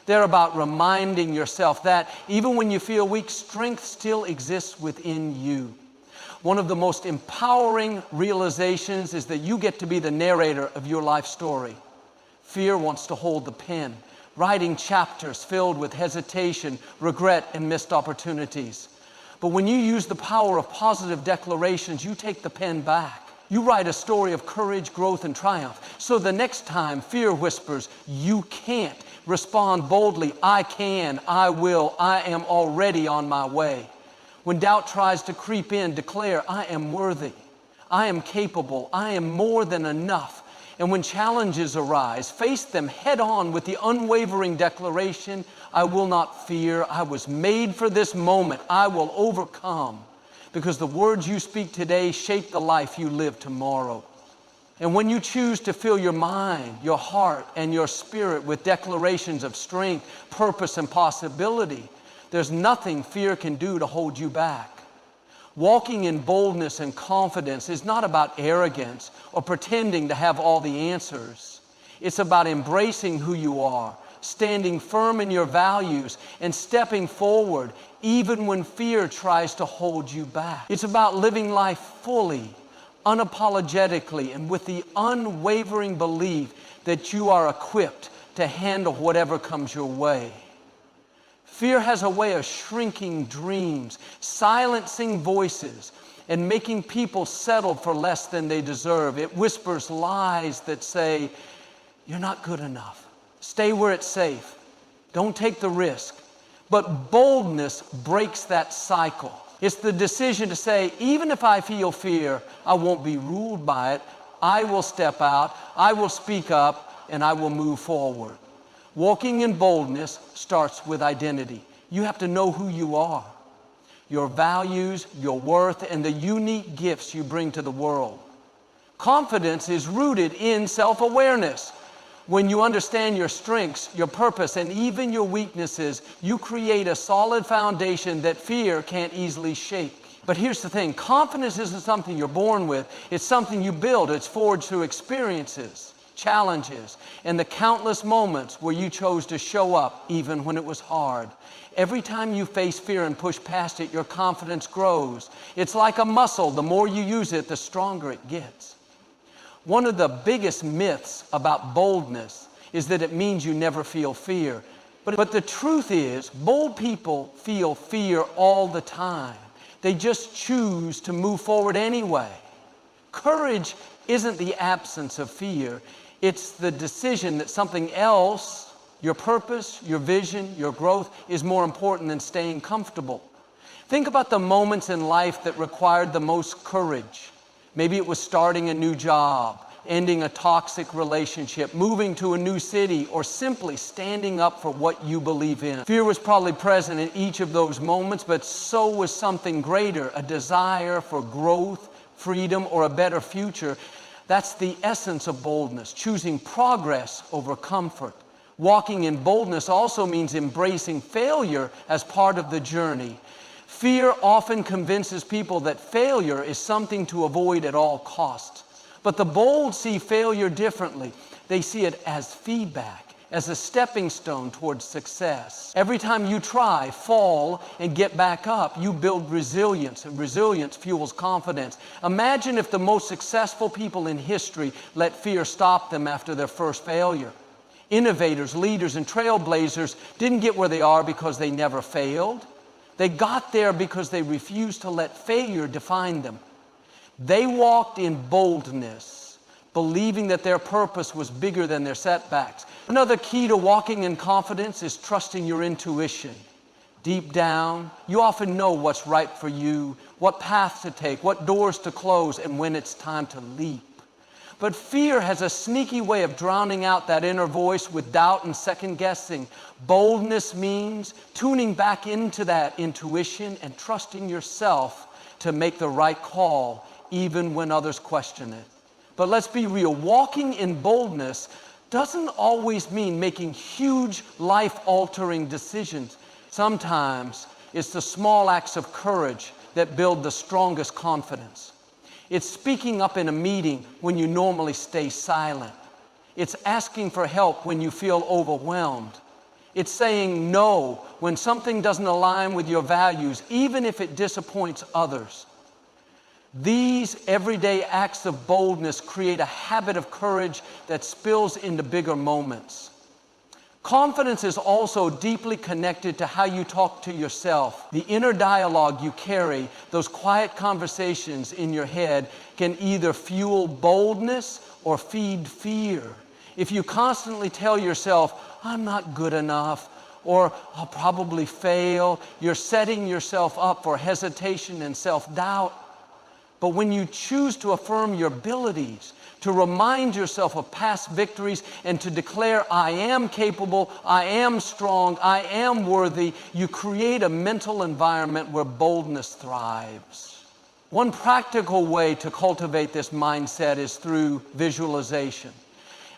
They're about reminding yourself that even when you feel weak, strength still exists within you. One of the most empowering realizations is that you get to be the narrator of your life story. Fear wants to hold the pen, writing chapters filled with hesitation, regret, and missed opportunities. But when you use the power of positive declarations, you take the pen back. You write a story of courage, growth, and triumph. So the next time fear whispers, you can't, respond boldly, I can, I will, I am already on my way. When doubt tries to creep in, declare, I am worthy, I am capable, I am more than enough. And when challenges arise, face them head on with the unwavering declaration, I will not fear, I was made for this moment, I will overcome. Because the words you speak today shape the life you live tomorrow. And when you choose to fill your mind, your heart, and your spirit with declarations of strength, purpose, and possibility, there's nothing fear can do to hold you back. Walking in boldness and confidence is not about arrogance or pretending to have all the answers. It's about embracing who you are, standing firm in your values, and stepping forward even when fear tries to hold you back. It's about living life fully, unapologetically, and with the unwavering belief that you are equipped to handle whatever comes your way. Fear has a way of shrinking dreams, silencing voices, and making people settle for less than they deserve. It whispers lies that say, you're not good enough. Stay where it's safe. Don't take the risk. But boldness breaks that cycle. It's the decision to say, even if I feel fear, I won't be ruled by it. I will step out, I will speak up, and I will move forward. Walking in boldness starts with identity. You have to know who you are, your values, your worth, and the unique gifts you bring to the world. Confidence is rooted in self-awareness. When you understand your strengths, your purpose, and even your weaknesses, you create a solid foundation that fear can't easily shake. But here's the thing, confidence isn't something you're born with, it's something you build. It's forged through experiences, challenges, and the countless moments where you chose to show up even when it was hard. Every time you face fear and push past it, your confidence grows. It's like a muscle. The more you use it, the stronger it gets. One of the biggest myths about boldness is that it means you never feel fear. But the truth is, bold people feel fear all the time. They just choose to move forward anyway. Courage isn't the absence of fear. It's the decision that something else, your purpose, your vision, your growth, is more important than staying comfortable. Think about the moments in life that required the most courage. Maybe it was starting a new job, ending a toxic relationship, moving to a new city, or simply standing up for what you believe in. Fear was probably present in each of those moments, but so was something greater, a desire for growth, freedom, or a better future. That's the essence of boldness, choosing progress over comfort. Walking in boldness also means embracing failure as part of the journey. Fear often convinces people that failure is something to avoid at all costs. But the bold see failure differently. They see it as feedback, as a stepping stone towards success. Every time you try, fall, and get back up, you build resilience, and resilience fuels confidence. Imagine if the most successful people in history let fear stop them after their first failure. Innovators, leaders, and trailblazers didn't get where they are because they never failed. They got there because they refused to let failure define them. They walked in boldness, believing that their purpose was bigger than their setbacks. Another key to walking in confidence is trusting your intuition. Deep down, you often know what's right for you, what path to take, what doors to close, and when it's time to leap. But fear has a sneaky way of drowning out that inner voice with doubt and second guessing. Boldness means tuning back into that intuition and trusting yourself to make the right call, even when others question it. But let's be real, walking in boldness doesn't always mean making huge, life-altering decisions. Sometimes it's the small acts of courage that build the strongest confidence. It's speaking up in a meeting when you normally stay silent. It's asking for help when you feel overwhelmed. It's saying no when something doesn't align with your values, even if it disappoints others. These everyday acts of boldness create a habit of courage that spills into bigger moments. Confidence is also deeply connected to how you talk to yourself. The inner dialogue you carry, those quiet conversations in your head, can either fuel boldness or feed fear. If you constantly tell yourself, I'm not good enough, or I'll probably fail, you're setting yourself up for hesitation and self-doubt. But when you choose to affirm your abilities, to remind yourself of past victories, and to declare, I am capable, I am strong, I am worthy, you create a mental environment where boldness thrives. One practical way to cultivate this mindset is through visualization.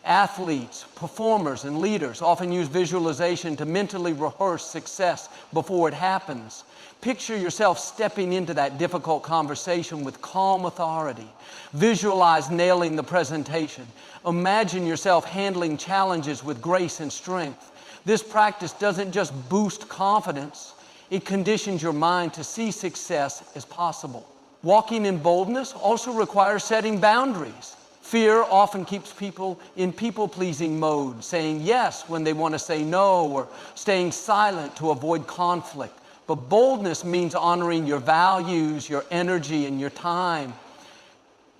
Athletes, performers, and leaders often use visualization to mentally rehearse success before it happens. Picture yourself stepping into that difficult conversation with calm authority. Visualize nailing the presentation. Imagine yourself handling challenges with grace and strength. This practice doesn't just boost confidence, it conditions your mind to see success as possible. Walking in boldness also requires setting boundaries. Fear often keeps people in people-pleasing mode, saying yes when they want to say no, or staying silent to avoid conflict. But boldness means honoring your values, your energy, and your time.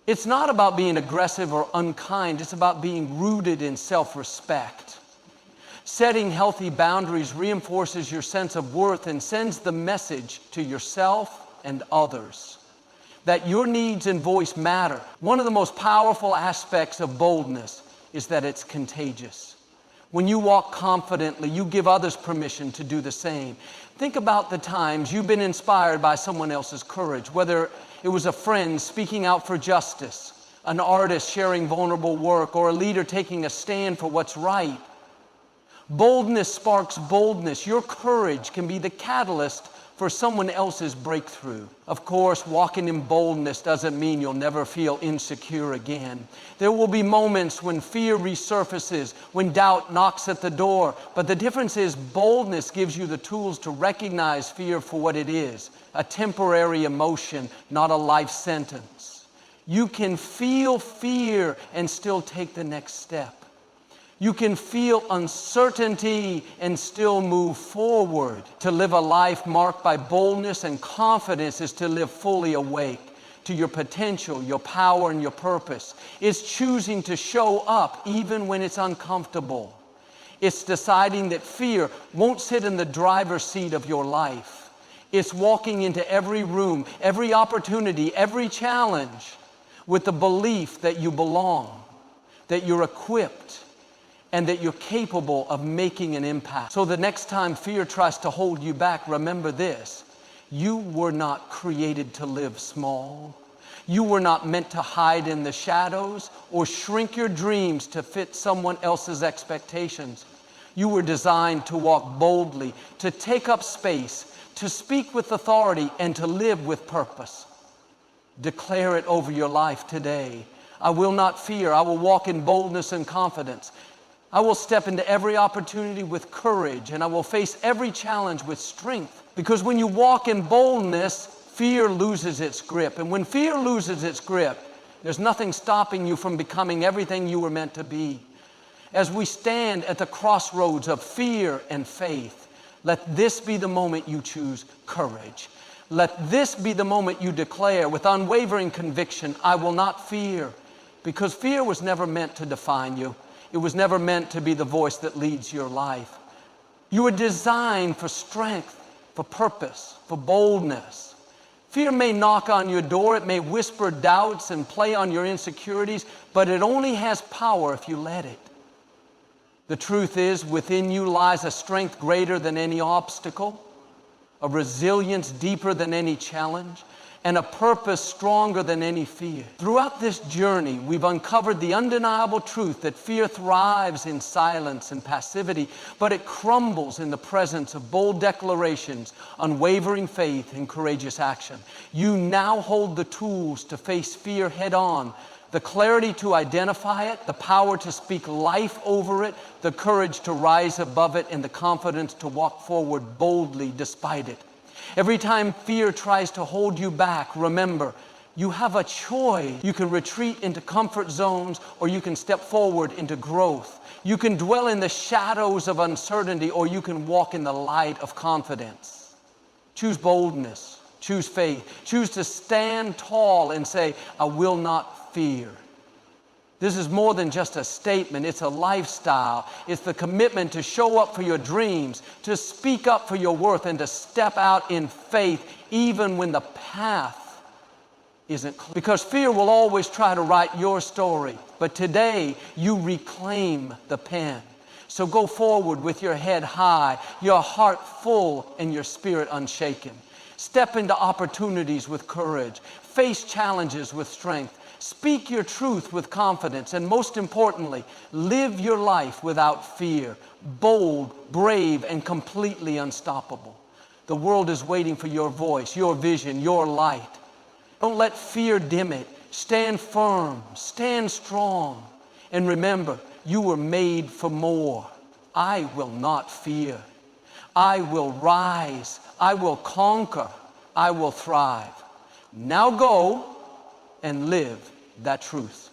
It's not about being aggressive or unkind. It's about being rooted in self-respect. Setting healthy boundaries reinforces your sense of worth and sends the message to yourself and others that your needs and voice matter. One of the most powerful aspects of boldness is that it's contagious. When you walk confidently, you give others permission to do the same. Think about the times you've been inspired by someone else's courage, whether it was a friend speaking out for justice, an artist sharing vulnerable work, or a leader taking a stand for what's right. Boldness sparks boldness. Your courage can be the catalyst for someone else's breakthrough. Of course, walking in boldness doesn't mean you'll never feel insecure again. There will be moments when fear resurfaces, when doubt knocks at the door. But the difference is boldness gives you the tools to recognize fear for what it is, a temporary emotion, not a life sentence. You can feel fear and still take the next step. You can feel uncertainty and still move forward. To live a life marked by boldness and confidence is to live fully awake to your potential, your power, and your purpose. It's choosing to show up even when it's uncomfortable. It's deciding that fear won't sit in the driver's seat of your life. It's walking into every room, every opportunity, every challenge with the belief that you belong. that you're equipped, and that you're capable of making an impact. So the next time fear tries to hold you back, remember this: you were not created to live small. You were not meant to hide in the shadows or shrink your dreams to fit someone else's expectations. You were designed to walk boldly, to take up space, to speak with authority, and to live with purpose. Declare it over your life today. I will not fear. I will walk in boldness and confidence. I will step into every opportunity with courage, and I will face every challenge with strength. Because when you walk in boldness, fear loses its grip. And when fear loses its grip, there's nothing stopping you from becoming everything you were meant to be. As we stand at the crossroads of fear and faith, let this be the moment you choose courage. Let this be the moment you declare with unwavering conviction, I will not fear. Because fear was never meant to define you. It was never meant to be the voice that leads your life. You were designed for strength, for purpose, for boldness. Fear may knock on your door, it may whisper doubts and play on your insecurities, but it only has power if you let it. The truth is, within you lies a strength greater than any obstacle, a resilience deeper than any challenge, and a purpose stronger than any fear. Throughout this journey, we've uncovered the undeniable truth that fear thrives in silence and passivity, but it crumbles in the presence of bold declarations, unwavering faith, and courageous action. You now hold the tools to face fear head on, the clarity to identify it, the power to speak life over it, the courage to rise above it, and the confidence to walk forward boldly despite it. Every time fear tries to hold you back, remember, you have a choice. You can retreat into comfort zones, or you can step forward into growth. You can dwell in the shadows of uncertainty, or you can walk in the light of confidence. Choose boldness. Choose faith. Choose to stand tall and say, I will not fear. This is more than just a statement. It's a lifestyle. It's the commitment to show up for your dreams, to speak up for your worth, and to step out in faith even when the path isn't clear. Because fear will always try to write your story. But today, you reclaim the pen. So go forward with your head high, your heart full, and your spirit unshaken. Step into opportunities with courage. Face challenges with strength. Speak your truth with confidence, and most importantly, live your life without fear, bold, brave, and completely unstoppable. The world is waiting for your voice, your vision, your light. Don't let fear dim it. Stand firm, stand strong, and remember, you were made for more. I will not fear. I will rise. I will conquer. I will thrive. Now go and live that truth.